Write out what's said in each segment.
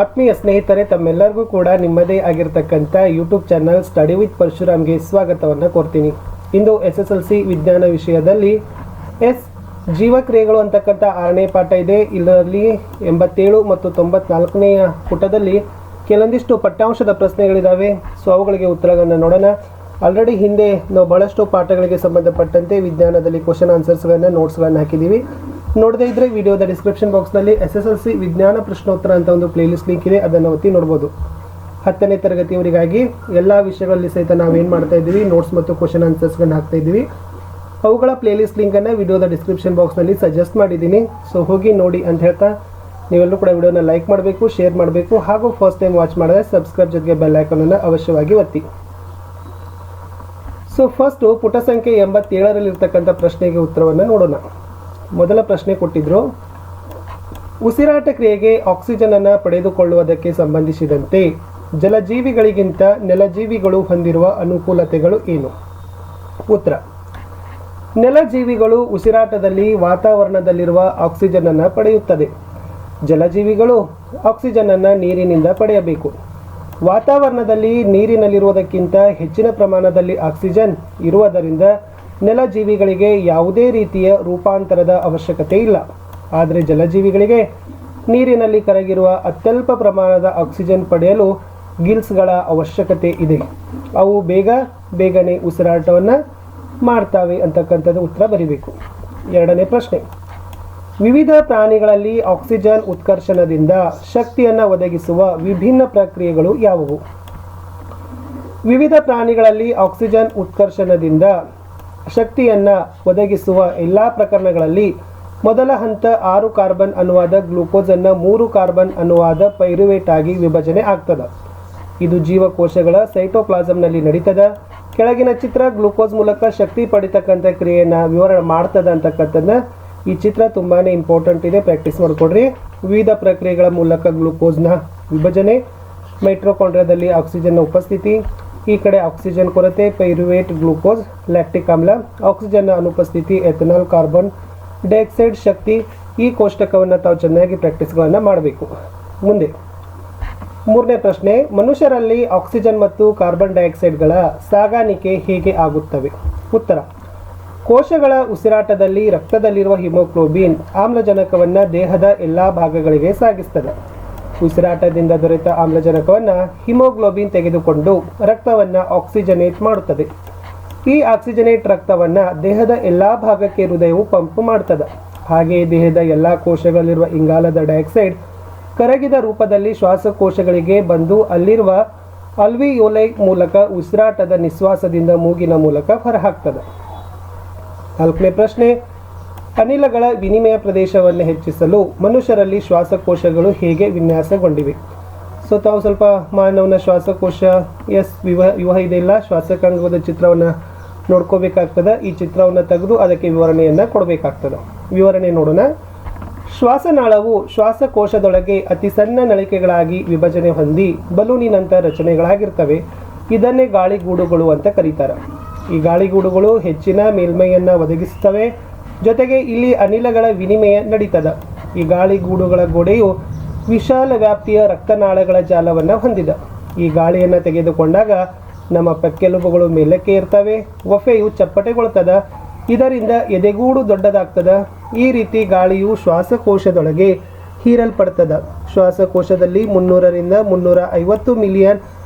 ಆತ್ಮೀಯ ಸ್ನೇಹಿತರೆ, ತಮ್ಮೆಲ್ಲರಿಗೂ ಕೂಡ ನಿಮ್ಮದೇ ಆಗಿರತಕ್ಕಂಥ ಯೂಟ್ಯೂಬ್ ಚಾನಲ್ ಸ್ಟಡಿ ವಿತ್ ಪರಶುರಾಮ್ಗೆ ಸ್ವಾಗತವನ್ನು ಕೋರ್ತೀನಿ. ಇಂದು SSLC ವಿಜ್ಞಾನ ವಿಷಯದಲ್ಲಿ ಜೀವಕ್ರಿಯೆಗಳು ಅಂತಕ್ಕಂಥ 6ನೇ ಪಾಠ ಇದೆ. ಇದರಲ್ಲಿ 87 ಮತ್ತು 94ನೆಯ ಪುಟದಲ್ಲಿ ಕೆಲವೊಂದಿಷ್ಟು ಪಠ್ಯಾಂಶದ ಪ್ರಶ್ನೆಗಳಿದ್ದಾವೆ. ಸೊ ಅವುಗಳಿಗೆ ಉತ್ತರಗಳನ್ನು ನೋಡೋಣ. ಆಲ್ರೆಡಿ ಹಿಂದೆ ನಾವು ಬಹಳಷ್ಟು ಪಾಠಗಳಿಗೆ ಸಂಬಂಧಪಟ್ಟಂತೆ ವಿಜ್ಞಾನದಲ್ಲಿ ಕ್ವಶನ್ ಆನ್ಸರ್ಸ್ಗಳನ್ನು ನೋಟ್ಸ್ಗಳನ್ನು ಹಾಕಿದ್ದೀವಿ. ನೋಡದೇ ಇದ್ದರೆ ವಿಡಿಯೋದ ಡಿಸ್ಕ್ರಿಪ್ಷನ್ ಬಾಕ್ಸ್ನಲ್ಲಿ SSLC ವಿಜ್ಞಾನ ಪ್ರಶ್ನೋತ್ತರ ಅಂತ ಒಂದು ಪ್ಲೇಲಿಸ್ಟ್ ಲಿಂಕ್ ಇದೆ, ಅದನ್ನು ಒತ್ತಿ ನೋಡ್ಬೋದು. 10ನೇ ತರಗತಿಯವರಿಗಾಗಿ ಎಲ್ಲ ವಿಷಯಗಳಲ್ಲಿ ಸಹಿತ ನಾವೇನು ಮಾಡ್ತಾ ಇದ್ದೀವಿ, ನೋಟ್ಸ್ ಮತ್ತು ಕ್ವಶನ್ ಆನ್ಸರ್ಸ್ಗಳನ್ನು ಹಾಕ್ತಾ ಇದ್ದೀವಿ. ಅವುಗಳ ಪ್ಲೇಲಿಸ್ಟ್ ಲಿಂಕನ್ನು ವಿಡಿಯೋದ ಡಿಸ್ಕ್ರಿಪ್ಷನ್ ಬಾಕ್ಸ್ನಲ್ಲಿ ಸಜೆಸ್ಟ್ ಮಾಡಿದ್ದೀನಿ. ಸೊ ಹೋಗಿ ನೋಡಿ ಅಂತ ಹೇಳ್ತಾ, ನೀವೆಲ್ಲರೂ ಕೂಡ ವಿಡಿಯೋನ ಲೈಕ್ ಮಾಡಬೇಕು, ಶೇರ್ ಮಾಡಬೇಕು, ಹಾಗೂ ಫಸ್ಟ್ ಟೈಮ್ ವಾಚ್ ಮಾಡಿದ್ರೆ ಸಬ್ಸ್ಕ್ರೈಬ್ ಜೊತೆಗೆ ಬೆಲ್ ಐಕಾನನ್ನು ಅವಶ್ಯವಾಗಿ ಒತ್ತಿ. ಸೊ ಫಸ್ಟು ಪುಟ ಸಂಖ್ಯೆ 87ರಲ್ಲಿರ್ತಕ್ಕಂಥ ಪ್ರಶ್ನೆಗೆ ಉತ್ತರವನ್ನು ನೋಡೋಣ. ಮೊದಲ ಪ್ರಶ್ನೆ ಕೊಟ್ಟಿದ್ರು, ಉಸಿರಾಟ ಕ್ರಿಯೆಗೆ ಆಕ್ಸಿಜನ್ ಅನ್ನು ಪಡೆದುಕೊಳ್ಳುವುದಕ್ಕೆ ಸಂಬಂಧಿಸಿದಂತೆ ಜಲಜೀವಿಗಳಿಗಿಂತ ನೆಲಜೀವಿಗಳು ಹೊಂದಿರುವ ಅನುಕೂಲತೆಗಳು ಏನು? ಉತ್ತರ: ನೆಲಜೀವಿಗಳು ಉಸಿರಾಟದಲ್ಲಿ ವಾತಾವರಣದಲ್ಲಿರುವ ಆಕ್ಸಿಜನ್ ಅನ್ನು ಪಡೆಯುತ್ತದೆ. ಜಲಜೀವಿಗಳು ಆಕ್ಸಿಜನ್ ಅನ್ನು ನೀರಿನಿಂದ ಪಡೆಯಬೇಕು. ವಾತಾವರಣದಲ್ಲಿ ನೀರಿನಲ್ಲಿರುವುದಕ್ಕಿಂತ ಹೆಚ್ಚಿನ ಪ್ರಮಾಣದಲ್ಲಿ ಆಕ್ಸಿಜನ್ ಇರುವುದರಿಂದ ನೆಲಜೀವಿಗಳಿಗೆ ಯಾವುದೇ ರೀತಿಯ ರೂಪಾಂತರದ ಅವಶ್ಯಕತೆ ಇಲ್ಲ. ಆದರೆ ಜಲಜೀವಿಗಳಿಗೆ ನೀರಿನಲ್ಲಿ ಕರಗಿರುವ ಅತ್ಯಲ್ಪ ಪ್ರಮಾಣದ ಆಕ್ಸಿಜನ್ ಪಡೆಯಲು ಗಿಲ್ಸ್ಗಳ ಅವಶ್ಯಕತೆ ಇದೆ. ಅವು ಬೇಗನೆ ಉಸಿರಾಟವನ್ನು ಮಾಡ್ತವೆ ಅಂತಕ್ಕಂಥದ್ದು ಉತ್ತರ ಬರೀಬೇಕು. ಎರಡನೇ ಪ್ರಶ್ನೆ, ವಿವಿಧ ಪ್ರಾಣಿಗಳಲ್ಲಿ ಆಕ್ಸಿಜನ್ ಉತ್ಕರ್ಷಣದಿಂದ ಶಕ್ತಿಯನ್ನು ಒದಗಿಸುವ ವಿಭಿನ್ನ ಪ್ರಕ್ರಿಯೆಗಳು ಯಾವುವು? ವಿವಿಧ ಪ್ರಾಣಿಗಳಲ್ಲಿ ಆಕ್ಸಿಜನ್ ಉತ್ಕರ್ಷಣದಿಂದ ಶಕ್ತಿಯನ್ನು ಒದಗಿಸುವ ಎಲ್ಲ ಪ್ರಕರಣಗಳಲ್ಲಿ ಮೊದಲ ಹಂತ 6 ಕಾರ್ಬನ್ ಅಣುವಾದ ಗ್ಲೂಕೋಸನ್ನು 3 ಕಾರ್ಬನ್ ಅಣುವಾದ ಪೈರುವೇಟ್ ಆಗಿ ವಿಭಜನೆ ಆಗ್ತದೆ. ಇದು ಜೀವಕೋಶಗಳ ಸೈಟೋಪ್ಲಾಸಮ್ನಲ್ಲಿ ನಡೀತದೆ. ಕೆಳಗಿನ ಚಿತ್ರ ಗ್ಲೂಕೋಸ್ ಮೂಲಕ ಶಕ್ತಿ ಪಡಿತಕ್ಕಂಥ ಕ್ರಿಯೆಯನ್ನು ವಿವರಣೆ ಮಾಡ್ತದೆ ಅಂತಕ್ಕಂಥದ್ದನ್ನ ಈ ಚಿತ್ರ ತುಂಬಾ ಇಂಪಾರ್ಟೆಂಟ್ ಇದೆ, ಪ್ರಾಕ್ಟೀಸ್ ಮಾಡಿಕೊಡ್ರಿ. ವಿವಿಧ ಪ್ರಕ್ರಿಯೆಗಳ ಮೂಲಕ ಗ್ಲೂಕೋಸ್ನ ವಿಭಜನೆ, ಮೈಟ್ರೋಕಾಂಡ್ರಿಯಾದಲ್ಲಿ ಆಕ್ಸಿಜನ್ನ ಉಪಸ್ಥಿತಿ, ಈ ಕಡೆ ಆಕ್ಸಿಜನ್ ಕೊರತೆ, ಪೈರುವೇಟ್ ಗ್ಲೂಕೋಸ್, ಲ್ಯಾಕ್ಟಿಕ್ ಆಮ್ಲ, ಆಕ್ಸಿಜನ್ನ ಅನುಪಸ್ಥಿತಿ, ಎಥನಾಲ್, ಕಾರ್ಬನ್ ಡೈಆಕ್ಸೈಡ್ ಶಕ್ತಿ. ಈ ಕೋಷ್ಟಕವನ್ನು ತಾವು ಚೆನ್ನಾಗಿ ಪ್ರಾಕ್ಟೀಸ್ಗಳನ್ನು ಮಾಡಬೇಕು. ಮುಂದೆ ಮೂರನೇ ಪ್ರಶ್ನೆ, ಮನುಷ್ಯರಲ್ಲಿ ಆಕ್ಸಿಜನ್ ಮತ್ತು ಕಾರ್ಬನ್ ಡೈಆಕ್ಸೈಡ್ಗಳ ಸಾಗಾಣಿಕೆ ಹೇಗೆ ಆಗುತ್ತವೆ? ಉತ್ತರ: ಕೋಶಗಳ ಉಸಿರಾಟದಲ್ಲಿ ರಕ್ತದಲ್ಲಿರುವ ಹಿಮೋಗ್ಲೋಬಿನ್ ಆಮ್ಲಜನಕವನ್ನು ದೇಹದ ಎಲ್ಲ ಭಾಗಗಳಿಗೆ ಸಾಗಿಸ್ತದೆ. ಉಸಿರಾಟದಿಂದ ದೊರೆತ ಆಮ್ಲಜನಕವನ್ನು ಹಿಮೋಗ್ಲೋಬಿನ್ ತೆಗೆದುಕೊಂಡು ರಕ್ತವನ್ನು ಆಕ್ಸಿಜನೇಟ್ ಮಾಡುತ್ತದೆ. ಈ ಆಕ್ಸಿಜನೇಟ್ ರಕ್ತವನ್ನು ದೇಹದ ಎಲ್ಲ ಭಾಗಕ್ಕೆ ಹೃದಯವು ಪಂಪ್ ಮಾಡ್ತದೆ. ಹಾಗೆಯೇ ದೇಹದ ಎಲ್ಲ ಕೋಶಗಳಲ್ಲಿರುವ ಇಂಗಾಲದ ಡೈಆಕ್ಸೈಡ್ ಕರಗಿದ ರೂಪದಲ್ಲಿ ಶ್ವಾಸಕೋಶಗಳಿಗೆ ಬಂದು ಅಲ್ಲಿರುವ ಅಲ್ವಿಯೋಲೈ ಮೂಲಕ ಉಸಿರಾಟದ ನಿಶ್ವಾಸದಿಂದ ಮೂಗಿನ ಮೂಲಕ ಹೊರಹಾಕ್ತದೆ. 4ನೇ ಪ್ರಶ್ನೆ, ಅನಿಲಗಳ ವಿನಿಮಯ ಪ್ರದೇಶವನ್ನು ಹೆಚ್ಚಿಸಲು ಮನುಷ್ಯರಲ್ಲಿ ಶ್ವಾಸಕೋಶಗಳು ಹೇಗೆ ವಿನ್ಯಾಸಗೊಂಡಿವೆ? ಸೊ ತಾವು ಸ್ವಲ್ಪ ಮಾನವನ ಶ್ವಾಸಕೋಶ ವ್ಯೂಹ ಇದೆಯಲ್ಲ, ಶ್ವಾಸಕಾಂಗದ ಚಿತ್ರವನ್ನು ನೋಡ್ಕೋಬೇಕಾಗ್ತದೆ. ಈ ಚಿತ್ರವನ್ನು ತೆಗೆದು ಅದಕ್ಕೆ ವಿವರಣೆಯನ್ನು ಕೊಡಬೇಕಾಗ್ತದೆ. ವಿವರಣೆ ನೋಡೋಣ. ಶ್ವಾಸನಾಳವು ಶ್ವಾಸಕೋಶದೊಳಗೆ ಅತಿ ಸಣ್ಣ ನಳಿಕೆಗಳಾಗಿ ವಿಭಜನೆ ಹೊಂದಿ ಬಲೂನಿನಂಥ ರಚನೆಗಳಾಗಿರ್ತವೆ. ಇದನ್ನೇ ಗಾಳಿಗೂಡುಗಳು ಅಂತ ಕರೀತಾರೆ. ಈ ಗಾಳಿಗೂಡುಗಳು ಹೆಚ್ಚಿನ ಮೇಲ್ಮೈಯನ್ನು ಒದಗಿಸುತ್ತವೆ. ಜೊತೆಗೆ ಇಲ್ಲಿ ಅನಿಲಗಳ ವಿನಿಮಯ ನಡೀತದೆ. ಈ ಗಾಳಿಗೂಡುಗಳ ಗೋಡೆಯು ವಿಶಾಲ ವ್ಯಾಪ್ತಿಯ ರಕ್ತನಾಳಗಳ ಜಾಲವನ್ನು ಹೊಂದಿದೆ. ಈ ಗಾಳಿಯನ್ನು ತೆಗೆದುಕೊಂಡಾಗ ನಮ್ಮ ಪಕ್ಕೆಲುಬುಗಳು ಮೇಲಕ್ಕೆ ಇರ್ತವೆ. ಒಫೆಯು ಚಪ್ಪಟೆಗೊಳ್ತದೆ. ಇದರಿಂದ ಎದೆಗೂಡು ದೊಡ್ಡದಾಗ್ತದೆ. ಈ ರೀತಿ ಗಾಳಿಯು ಶ್ವಾಸಕೋಶದೊಳಗೆ ಹೀರಲ್ಪಡ್ತದೆ. ಶ್ವಾಸಕೋಶದಲ್ಲಿ 300ರಿಂದ 350 ಮಿಲಿಯನ್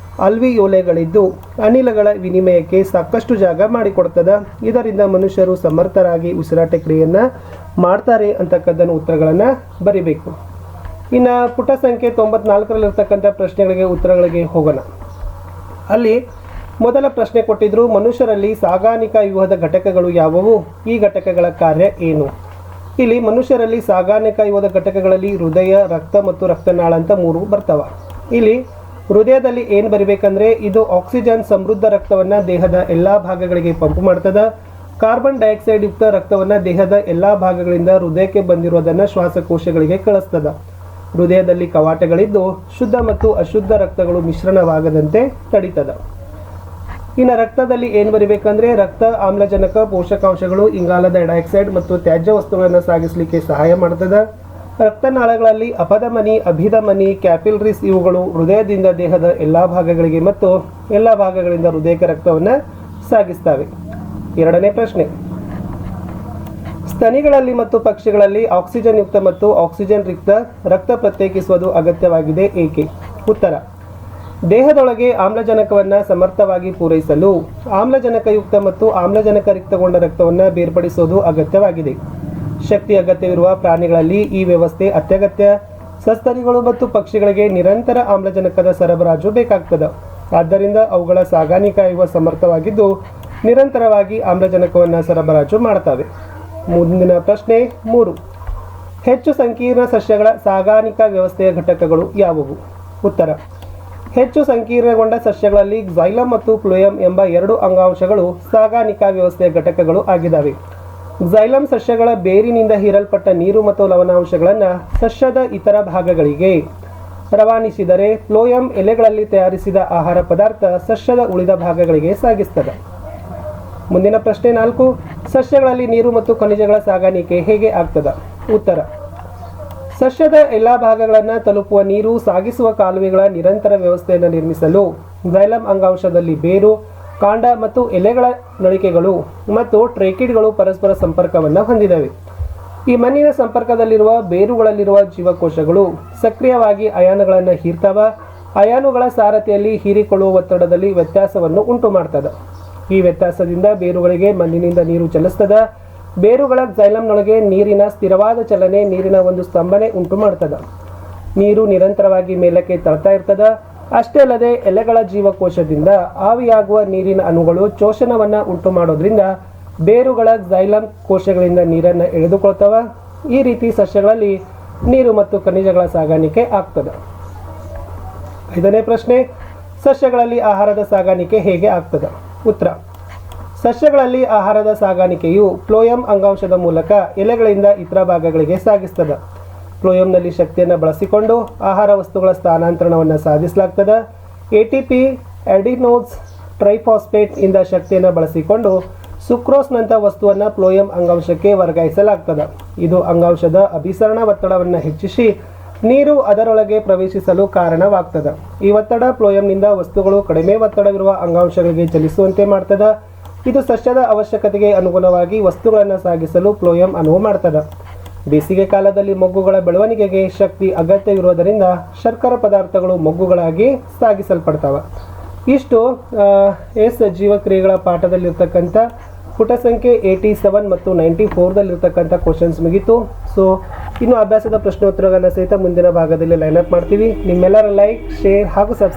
ಅಲ್ವಿಯೋಲೆಗಳಿದ್ದು ಅನಿಲಗಳ ವಿನಿಮಯಕ್ಕೆ ಸಾಕಷ್ಟು ಜಾಗ ಮಾಡಿಕೊಡ್ತದೆ. ಇದರಿಂದ ಮನುಷ್ಯರು ಸಮರ್ಥರಾಗಿ ಉಸಿರಾಟ ಕ್ರಿಯೆಯನ್ನು ಮಾಡ್ತಾರೆ ಅಂತಕ್ಕಂಥ ಉತ್ತರಗಳನ್ನು ಬರಿಬೇಕು. ಇನ್ನು ಪುಟ ಸಂಖ್ಯೆ 94ರಲ್ಲಿರ್ತಕ್ಕಂಥ ಪ್ರಶ್ನೆಗಳಿಗೆ ಉತ್ತರಗಳಿಗೆ ಹೋಗೋಣ. ಅಲ್ಲಿ ಮೊದಲ ಪ್ರಶ್ನೆ ಕೊಟ್ಟಿದ್ರು, ಮನುಷ್ಯರಲ್ಲಿ ಸಾಗಾಣಿಕಾ ವ್ಯೂಹದ ಘಟಕಗಳು ಯಾವುವು? ಈ ಘಟಕಗಳ ಕಾರ್ಯ ಏನು? ಇಲ್ಲಿ ಮನುಷ್ಯರಲ್ಲಿ ಸಾಗಾಣಿಕಾ ವ್ಯೂಹದ ಘಟಕಗಳಲ್ಲಿ ಹೃದಯ, ರಕ್ತ ಮತ್ತು ರಕ್ತನಾಳ ಅಂತ 3 ಬರ್ತಾವ. ಇಲ್ಲಿ ಹೃದಯದಲ್ಲಿ ಏನು ಬರಿಬೇಕಂದ್ರೆ, ಇದು ಆಕ್ಸಿಜನ್ ಸಮೃದ್ಧ ರಕ್ತವನ್ನು ದೇಹದ ಎಲ್ಲ ಭಾಗಗಳಿಗೆ ಪಂಪ್ ಮಾಡ್ತದೆ. ಕಾರ್ಬನ್ ಡೈಆಕ್ಸೈಡ್ ಯುಕ್ತ ರಕ್ತವನ್ನು ದೇಹದ ಎಲ್ಲ ಭಾಗಗಳಿಂದ ಹೃದಯಕ್ಕೆ ಬಂದಿರುವುದನ್ನು ಶ್ವಾಸಕೋಶಗಳಿಗೆ ಕಳಿಸ್ತದೆ. ಹೃದಯದಲ್ಲಿ ಕವಾಟಗಳಿದ್ದು ಶುದ್ಧ ಮತ್ತು ಅಶುದ್ಧ ರಕ್ತಗಳು ಮಿಶ್ರಣವಾಗದಂತೆ ತಡೀತದೆ. ಇನ್ನು ರಕ್ತದಲ್ಲಿ ಏನು ಬರಿಬೇಕಂದ್ರೆ, ರಕ್ತ ಆಮ್ಲಜನಕ, ಪೋಷಕಾಂಶಗಳು, ಇಂಗಾಲದ ಡೈಆಕ್ಸೈಡ್ ಮತ್ತು ತ್ಯಾಜ್ಯ ವಸ್ತುಗಳನ್ನು ಸಾಗಿಸಲಿಕ್ಕೆ ಸಹಾಯ ಮಾಡ್ತದೆ. ರಕ್ತನಾಳಗಳಲ್ಲಿ ಅಪಧಮನಿ, ಅಭಿಧಮನಿ, ಕ್ಯಾಪಿಲರೀಸ್ ಇವುಗಳು ಹೃದಯದಿಂದ ದೇಹದ ಎಲ್ಲ ಭಾಗಗಳಿಗೆ ಮತ್ತು ಎಲ್ಲ ಭಾಗಗಳಿಂದ ಹೃದಯಕ್ಕೆ ರಕ್ತವನ್ನು ಸಾಗಿಸ್ತವೆ. ಎರಡನೇ ಪ್ರಶ್ನೆ, ಸ್ತನಿಗಳಲ್ಲಿ ಮತ್ತು ಪಕ್ಷಿಗಳಲ್ಲಿ ಆಕ್ಸಿಜನ್ ಯುಕ್ತ ಮತ್ತು ಆಕ್ಸಿಜನ್ ರಿಕ್ತ ರಕ್ತ ಪ್ರತ್ಯೇಕಿಸುವುದು ಅಗತ್ಯವಾಗಿದೆ ಏಕೆ? ಉತ್ತರ, ದೇಹದೊಳಗೆ ಆಮ್ಲಜನಕವನ್ನು ಸಮರ್ಥವಾಗಿ ಪೂರೈಸಲು ಆಮ್ಲಜನಕಯುಕ್ತ ಮತ್ತು ಆಮ್ಲಜನಕ ರಿಕ್ತಗೊಂಡ ರಕ್ತವನ್ನು ಬೇರ್ಪಡಿಸುವುದು ಅಗತ್ಯವಾಗಿದೆ. ಶಕ್ತಿ ಅಗತ್ಯವಿರುವ ಪ್ರಾಣಿಗಳಲ್ಲಿ ಈ ವ್ಯವಸ್ಥೆ ಅತ್ಯಗತ್ಯ. ಸಸ್ತನಿಗಳು ಮತ್ತು ಪಕ್ಷಿಗಳಿಗೆ ನಿರಂತರ ಆಮ್ಲಜನಕದ ಸರಬರಾಜು ಬೇಕಾಗ್ತದೆ. ಆದ್ದರಿಂದ ಅವುಗಳ ಸಾಗಾಣಿಕೆಯುವ ಸಮರ್ಥವಾಗಿದ್ದು ನಿರಂತರವಾಗಿ ಆಮ್ಲಜನಕವನ್ನು ಸರಬರಾಜು ಮಾಡ್ತವೆ. ಮುಂದಿನ ಪ್ರಶ್ನೆ 3, ಹೆಚ್ಚು ಸಂಕೀರ್ಣ ಸಸ್ಯಗಳ ಸಾಗಾಣಿಕಾ ವ್ಯವಸ್ಥೆಯ ಘಟಕಗಳು ಯಾವುವು? ಉತ್ತರ, ಹೆಚ್ಚು ಸಂಕೀರ್ಣಗೊಂಡ ಸಸ್ಯಗಳಲ್ಲಿ ಕ್ಸೈಲಮ್ ಮತ್ತು ಫ್ಲೋಯಮ್ ಎಂಬ 2 ಅಂಗಾಂಶಗಳು ಸಾಗಾಣಿಕಾ ವ್ಯವಸ್ಥೆಯ ಘಟಕಗಳು ಆಗಿದ್ದಾವೆ. ಕ್ಸೈಲಮ್ ಸಸ್ಯಗಳ ಬೇರಿನಿಂದ ಹೀರಲ್ಪಟ್ಟ ನೀರು ಮತ್ತು ಲವಣಾಂಶಗಳನ್ನು ಸಸ್ಯದ ಇತರ ಭಾಗಗಳಿಗೆ ರವಾನಿಸಿದರೆ ಫ್ಲೋಯಮ್ ಎಲೆಗಳಲ್ಲಿ ತಯಾರಿಸಿದ ಆಹಾರ ಪದಾರ್ಥ ಸಸ್ಯದ ಉಳಿದ ಭಾಗಗಳಿಗೆ ಸಾಗಿಸ್ತದೆ. ಮುಂದಿನ ಪ್ರಶ್ನೆ 4, ಸಸ್ಯಗಳಲ್ಲಿ ನೀರು ಮತ್ತು ಖನಿಜಗಳ ಸಾಗಾಣಿಕೆ ಹೇಗೆ ಆಗ್ತದೆ? ಉತ್ತರ, ಸಸ್ಯದ ಎಲ್ಲ ಭಾಗಗಳನ್ನು ತಲುಪುವ ನೀರು ಸಾಗಿಸುವ ಕಾಲುವೆಗಳ ನಿರಂತರ ವ್ಯವಸ್ಥೆಯನ್ನು ನಿರ್ಮಿಸಲು ಕ್ಸೈಲಮ್ ಅಂಗಾಂಶದಲ್ಲಿ ಬೇರು, ಕಾಂಡ ಮತ್ತು ಎಲೆಗಳ ನಳಿಕೆಗಳು ಮತ್ತು ಟ್ರೇಕಿಡ್ಗಳು ಪರಸ್ಪರ ಸಂಪರ್ಕವನ್ನು ಹೊಂದಿದವೆ. ಈ ಮಣ್ಣಿನ ಸಂಪರ್ಕದಲ್ಲಿರುವ ಬೇರುಗಳಲ್ಲಿರುವ ಜೀವಕೋಶಗಳು ಸಕ್ರಿಯವಾಗಿ ಅಯಾನುಗಳನ್ನು ಹೀರ್ತಾವ. ಅಯಾನುಗಳ ಸಾರಥಿಯಲ್ಲಿ ಹೀರಿಕೊಳ್ಳುವ ಒತ್ತಡದಲ್ಲಿ ವ್ಯತ್ಯಾಸವನ್ನು ಉಂಟು ಮಾಡ್ತದೆ. ಈ ವ್ಯತ್ಯಾಸದಿಂದ ಬೇರುಗಳಿಗೆ ಮಣ್ಣಿನಿಂದ ನೀರು ಚಲಿಸ್ತದೆ. ಬೇರುಗಳ ಕ್ಸೈಲಮ್ನೊಳಗೆ ನೀರಿನ ಸ್ಥಿರವಾದ ಚಲನೆ ನೀರಿನ ಒಂದು ಸ್ತಂಭನೆ ಉಂಟು ಮಾಡ್ತದೆ. ನೀರು ನಿರಂತರವಾಗಿ ಮೇಲಕ್ಕೆ ತಳ್ತಾ ಇರ್ತದೆ. ಅಷ್ಟೇ ಅಲ್ಲದೆ ಎಲೆಗಳ ಜೀವಕೋಶದಿಂದ ಆವಿಯಾಗುವ ನೀರಿನ ಅಣುಗಳು ಶೋಷಣವನ್ನು ಉಂಟು ಮಾಡೋದ್ರಿಂದ ಬೇರುಗಳ ಕ್ಸೈಲಮ್ ಕೋಶಗಳಿಂದ ನೀರನ್ನು ಎಳೆದುಕೊಳ್ತವೆ. ಈ ರೀತಿ ಸಸ್ಯಗಳಲ್ಲಿ ನೀರು ಮತ್ತು ಖನಿಜಗಳ ಸಾಗಾಣಿಕೆ ಆಗ್ತದೆ. 5ನೇ ಪ್ರಶ್ನೆ, ಸಸ್ಯಗಳಲ್ಲಿ ಆಹಾರದ ಸಾಗಾಣಿಕೆ ಹೇಗೆ ಆಗ್ತದೆ? ಉತ್ತರ, ಸಸ್ಯಗಳಲ್ಲಿ ಆಹಾರದ ಸಾಗಾಣಿಕೆಯು ಫ್ಲೋಯಮ್ ಅಂಗಾಂಶದ ಮೂಲಕ ಎಲೆಗಳಿಂದ ಇತರ ಭಾಗಗಳಿಗೆ ಸಾಗಿಸ್ತದೆ. ಫ್ಲೋಯಮ್ನಲ್ಲಿ ಶಕ್ತಿಯನ್ನು ಬಳಸಿಕೊಂಡು ಆಹಾರ ವಸ್ತುಗಳ ಸ್ಥಾನಾಂತರಣವನ್ನು ಸಾಧಿಸಲಾಗ್ತದೆ. ATP, ಅಡಿನೋಸ್ ಟ್ರೈಫಾಸ್ಫೇಟ್ ಇಂದ ಶಕ್ತಿಯನ್ನು ಬಳಸಿಕೊಂಡು ಸುಕ್ರೋಸ್ನಂಥ ವಸ್ತುವನ್ನು ಫ್ಲೋಯಮ್ ಅಂಗಾಂಶಕ್ಕೆ ವರ್ಗಾಯಿಸಲಾಗ್ತದೆ. ಇದು ಅಂಗಾಂಶದ ಅಭಿಸರಣ ಒತ್ತಡವನ್ನು ಹೆಚ್ಚಿಸಿ ನೀರು ಅದರೊಳಗೆ ಪ್ರವೇಶಿಸಲು ಕಾರಣವಾಗ್ತದೆ. ಈ ಒತ್ತಡ ಫ್ಲೋಯಮ್ನಿಂದ ವಸ್ತುಗಳು ಕಡಿಮೆ ಒತ್ತಡವಿರುವ ಅಂಗಾಂಶಗಳಿಗೆ ಚಲಿಸುವಂತೆ ಮಾಡ್ತದೆ. ಇದು ಸಸ್ಯದ ಅವಶ್ಯಕತೆಗೆ ಅನುಗುಣವಾಗಿ ವಸ್ತುಗಳನ್ನು ಸಾಗಿಸಲು ಫ್ಲೋಯಮ್ ಅನುವು ಮಾಡ್ತದೆ. ಬೇಸಿಗೆ ಕಾಲದಲ್ಲಿ ಮೊಗ್ಗುಗಳ ಬೆಳವಣಿಗೆಗೆ ಶಕ್ತಿ ಅಗತ್ಯವಿರುವುದರಿಂದ ಶರ್ಕರ ಪದಾರ್ಥಗಳು ಮೊಗ್ಗುಗಳಾಗಿ ಸಾಗಿಸಲ್ಪಡ್ತವೆ. ಇಷ್ಟು ಜೀವಕ್ರಿಯೆಗಳ ಪಾಠದಲ್ಲಿರ್ತಕ್ಕಂಥ ಪುಟ ಸಂಖ್ಯೆ 87 ಮತ್ತು 94ದಲ್ಲಿರ್ತಕ್ಕಂಥ ಕ್ವಶನ್ಸ್ ಮುಗೀತು. ಸೊ ಇನ್ನು ಅಭ್ಯಾಸದ ಪ್ರಶ್ನೋತ್ತರಗಳನ್ನು ಸಹಿತ ಮುಂದಿನ ಭಾಗದಲ್ಲಿ ಲೈನ್ ಅಪ್ ಮಾಡ್ತೀವಿ. ನಿಮ್ಮೆಲ್ಲರ ಲೈಕ್, ಶೇರ್ ಹಾಗೂ ಸಬ್ಸ್ಕ್ರೈಬ್